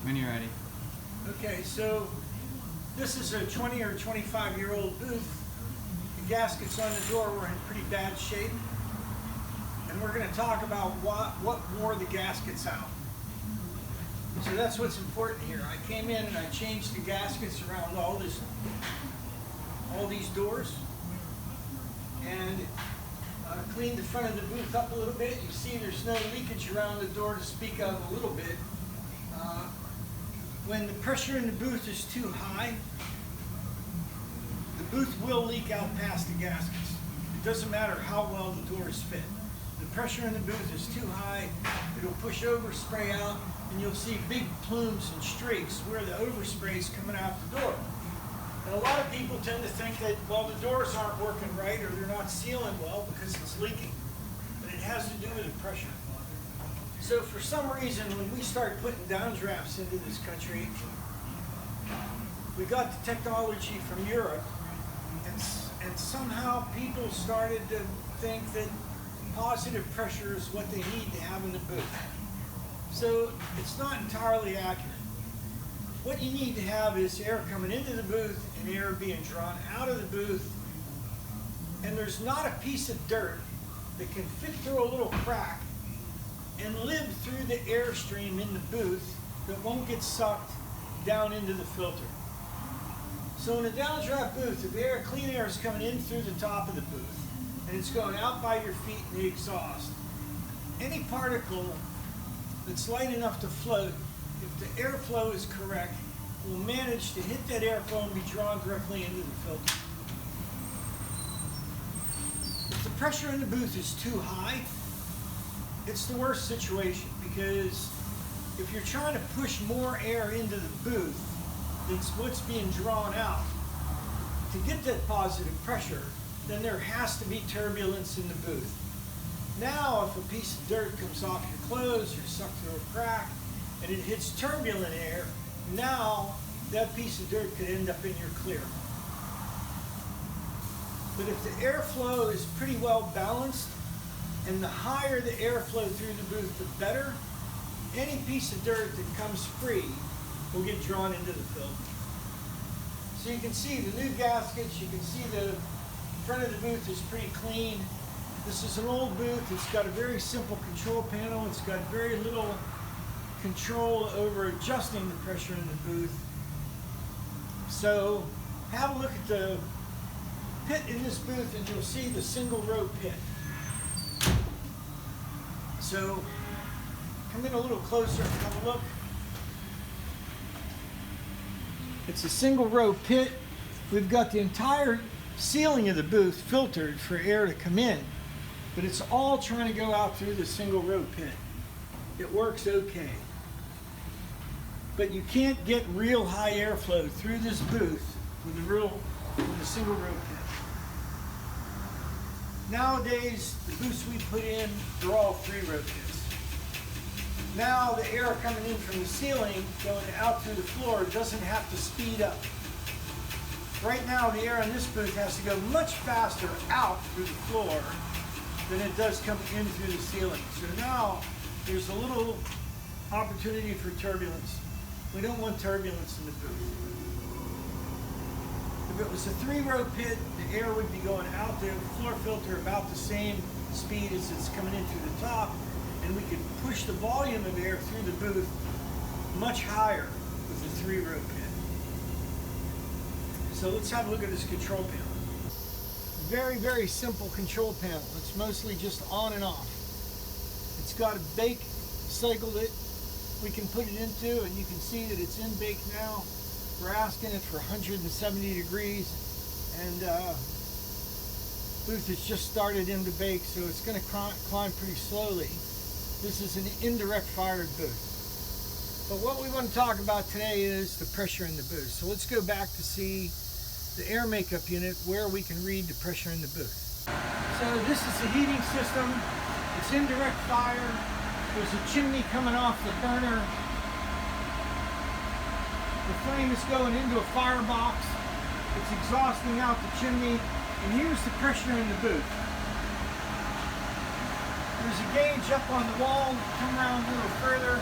When you're ready. Okay, so this is a 20 or 25-year-old booth. The gaskets on the door were in pretty bad shape. And we're going to talk about what wore the gaskets out. So that's what's important here. I came in and I changed the gaskets around all these doors. And cleaned the front of the booth up a little bit. You see there's no leakage around the door to speak of a little bit. When the pressure in the booth is too high, the booth will leak out past the gaskets. It doesn't matter how well the doors fit. The pressure in the booth is too high, it'll push overspray out, and you'll see big plumes and streaks where the overspray is coming out the door. And a lot of people tend to think that, well, the doors aren't working right or they're not sealing well because it's leaking. But it has to do with the pressure. So for some reason, when we started putting downdrafts into this country, we got the technology from Europe, and somehow people started to think that positive pressure is what they need to have in the booth. So it's not entirely accurate. What you need to have is air coming into the booth and air being drawn out of the booth. And there's not a piece of dirt that can fit through a little crack and live through the airstream in the booth that won't get sucked down into the filter. So in a downdraft booth, if clean air is coming in through the top of the booth and it's going out by your feet in the exhaust, any particle that's light enough to float, if the airflow is correct, will manage to hit that airflow and be drawn directly into the filter. If the pressure in the booth is too high, it's the worst situation, because if you're trying to push more air into the booth than what's being drawn out, to get that positive pressure, then there has to be turbulence in the booth. Now, if a piece of dirt comes off your clothes or sucked through a crack and it hits turbulent air, now that piece of dirt could end up in your clear. But if the airflow is pretty well balanced, and the higher the airflow through the booth, the better, any piece of dirt that comes free will get drawn into the filter. So you can see the new gaskets, you can see the front of the booth is pretty clean. This is an old booth. It's got a very simple control panel. It's got very little control over adjusting the pressure in the booth. So have a look at the pit in this booth and you'll see the single row pit. So come in a little closer and have a look. It's a single row pit. We've got the entire ceiling of the booth filtered for air to come in, but it's all trying to go out through the single row pit. It works okay. But you can't get real high airflow through this booth with a single row pit. Nowadays, the booths we put in, they're all 3-row pits. Now the air coming in from the ceiling going out through the floor doesn't have to speed up. Right now, the air in this booth has to go much faster out through the floor than it does come in through the ceiling. So now there's a little opportunity for turbulence. We don't want turbulence in the booth. If it was a 3-row pit, the air would be going out the floor filter about the same speed as it's coming in through the top, and we could push the volume of air through the booth much higher with a 3-row pit. So let's have a look at this control panel. Very, very simple control panel. It's mostly just on and off. It's got a bake cycle that we can put it into, and you can see that it's in bake now. We're asking it for 170 degrees, and booth has just started into bake, so it's going to climb pretty slowly. This is an indirect fired booth. But what we want to talk about today is the pressure in the booth. So let's go back to see the air makeup unit where we can read the pressure in the booth. So this is the heating system. It's indirect fire. There's a chimney coming off the burner. The flame is going into a firebox. It's exhausting out the chimney. And here's the pressure in the booth. There's a gauge up on the wall. Come around a little further.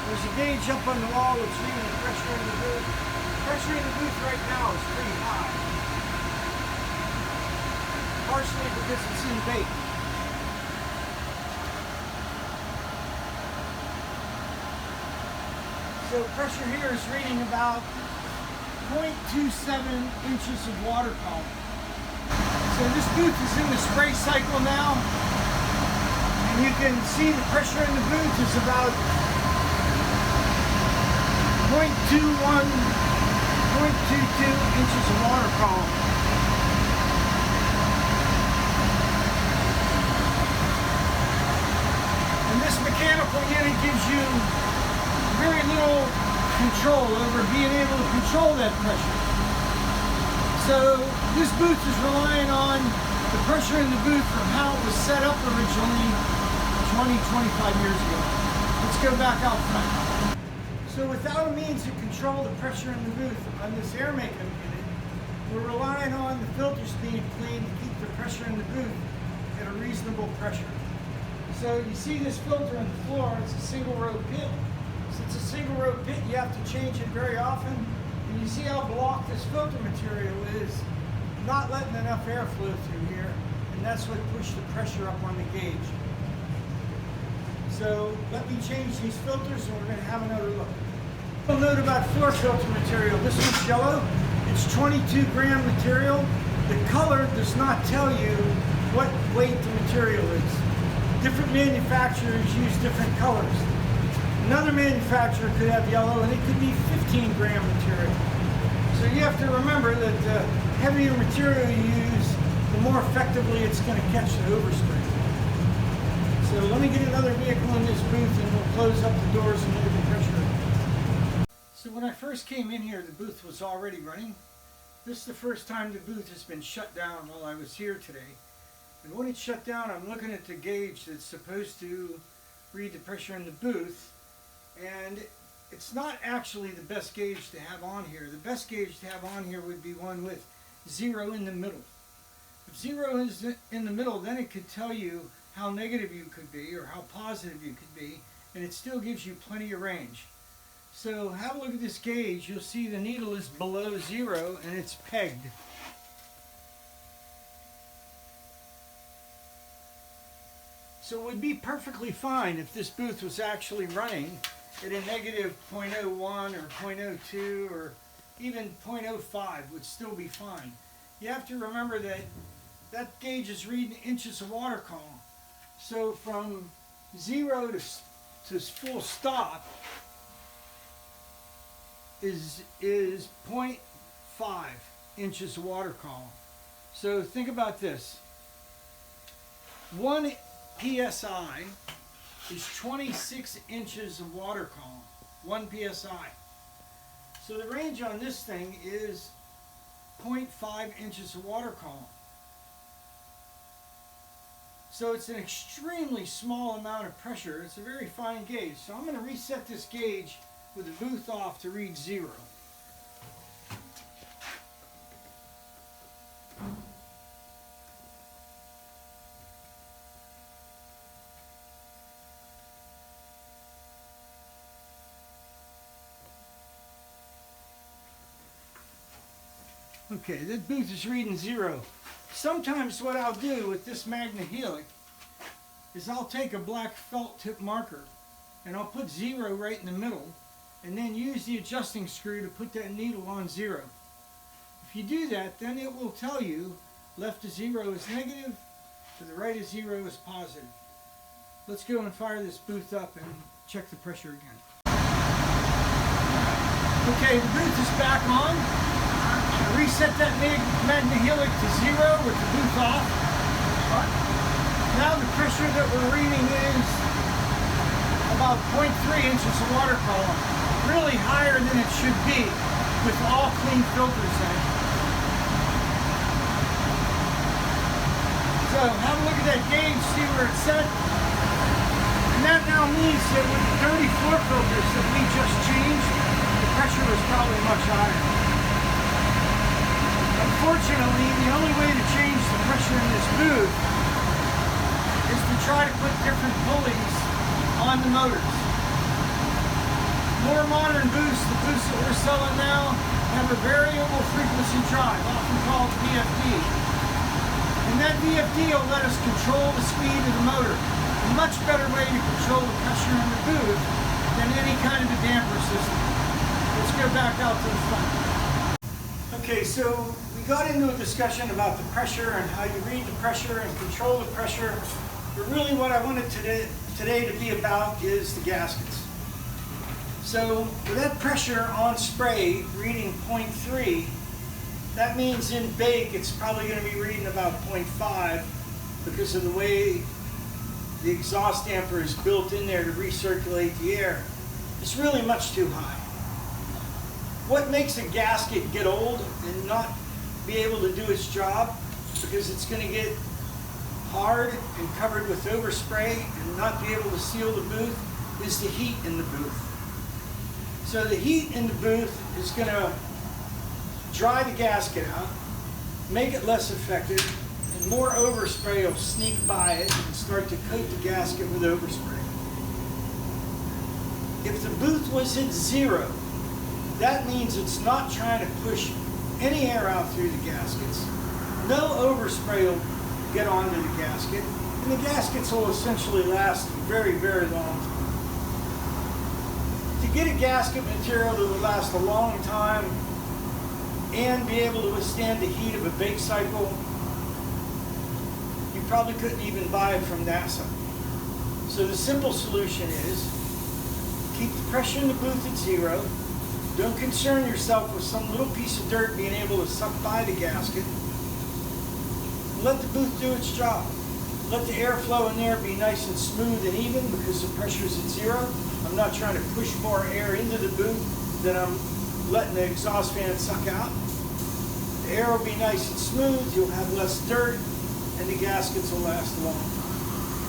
There's a gauge up on the wall that's reading the pressure in the booth. The pressure in the booth right now is pretty high. Partially because it's in bake. So pressure here is reading about 0.27 inches of water column. So this booth is in the spray cycle now, and you can see the pressure in the booth is about 0.21, 0.22 inches of water column. And this mechanical unit gives you very little control over being able to control that pressure. So this booth is relying on the pressure in the booth from how it was set up originally 20-25 years ago. Let's go back out front. So without a means to control the pressure in the booth on this air makeup unit, we're relying on the filters being cleaned to keep the pressure in the booth at a reasonable pressure. So you see this filter on the floor, it's a single row pit. Since it's a single row pit, you have to change it very often. And you see how blocked this filter material is, not letting enough air flow through here, and that's what pushed the pressure up on the gauge. So let me change these filters and we're going to have another look. A little note about floor filter material. This one's yellow. It's 22 gram material. The color does not tell you what weight the material is. Different manufacturers use different colors. Another manufacturer could have yellow and it could be 15 gram material. So you have to remember that the heavier material you use, the more effectively it's going to catch the overspray. So let me get another vehicle in this booth and we'll close up the doors and look at the pressure. So when I first came in here, the booth was already running. This is the first time the booth has been shut down while I was here today. And when it's shut down, I'm looking at the gauge that's supposed to read the pressure in the booth. And it's not actually the best gauge to have on here. The best gauge to have on here would be one with 0 in the middle. If 0 is in the middle, then it could tell you how negative you could be or how positive you could be, and it still gives you plenty of range. So have a look at this gauge. You'll see the needle is below 0 and it's pegged. So it would be perfectly fine if this booth was actually running at a negative 0.01 or 0.02 or even 0.05 would still be fine. You have to remember that that gauge is reading inches of water column. So from 0 to full stop is 0.5 inches of water column. So think about this. 1 PSI is 26 inches of water column. 1 PSI. So the range on this thing is 0.5 inches of water column. So it's an extremely small amount of pressure. It's a very fine gauge. So I'm going to reset this gauge with the booth off to read 0. Okay, this booth is reading 0. Sometimes what I'll do with this Magnahelic is I'll take a black felt tip marker and I'll put 0 right in the middle and then use the adjusting screw to put that needle on 0. If you do that, then it will tell you left of 0 is negative, to the right of 0 is positive. Let's go and fire this booth up and check the pressure again. Okay, the booth is back on. Reset that Magnahelic to 0 with the booth off. Now the pressure that we're reading is about 0.3 inches of water column. Really higher than it should be with all clean filters in it. So have a look at that gauge, see where it's set. And that now means that with the dirty floor filters that we just changed, the pressure was probably much higher. Unfortunately, the only way to change the pressure in this booth is to try to put different pulleys on the motors. more modern booths, the booths that we're selling now, have a variable frequency drive, often called VFD. And that VFD will let us control the speed of the motor. A much better way to control the pressure in the booth than any kind of a damper system. Let's go back out to the front. Okay, so we got into a discussion about the pressure and how you read the pressure and control the pressure. But really what I wanted today to be about is the gaskets. So with that pressure on spray reading 0.3, that means in bake it's probably going to be reading about 0.5 because of the way the exhaust damper is built in there to recirculate the air. It's really much too high. What makes a gasket get old and not be able to do its job, because it's going to get hard and covered with overspray and not be able to seal the booth, is the heat in the booth. So the heat in the booth is going to dry the gasket out, make it less effective, and more overspray will sneak by it and start to coat the gasket with overspray. If the booth was at 0, that means it's not trying to push any air out through the gaskets. No overspray will get onto the gasket, and the gaskets will essentially last a very, very long time. To get a gasket material that would last a long time and be able to withstand the heat of a bake cycle, you probably couldn't even buy it from NASA. So the simple solution is keep the pressure in the booth at 0. Don't concern yourself with some little piece of dirt being able to suck by the gasket. Let the booth do its job. Let the airflow in there be nice and smooth and even because the pressure is at 0. I'm not trying to push more air into the booth than I'm letting the exhaust fan suck out. The air will be nice and smooth, you'll have less dirt, and the gaskets will last a long time.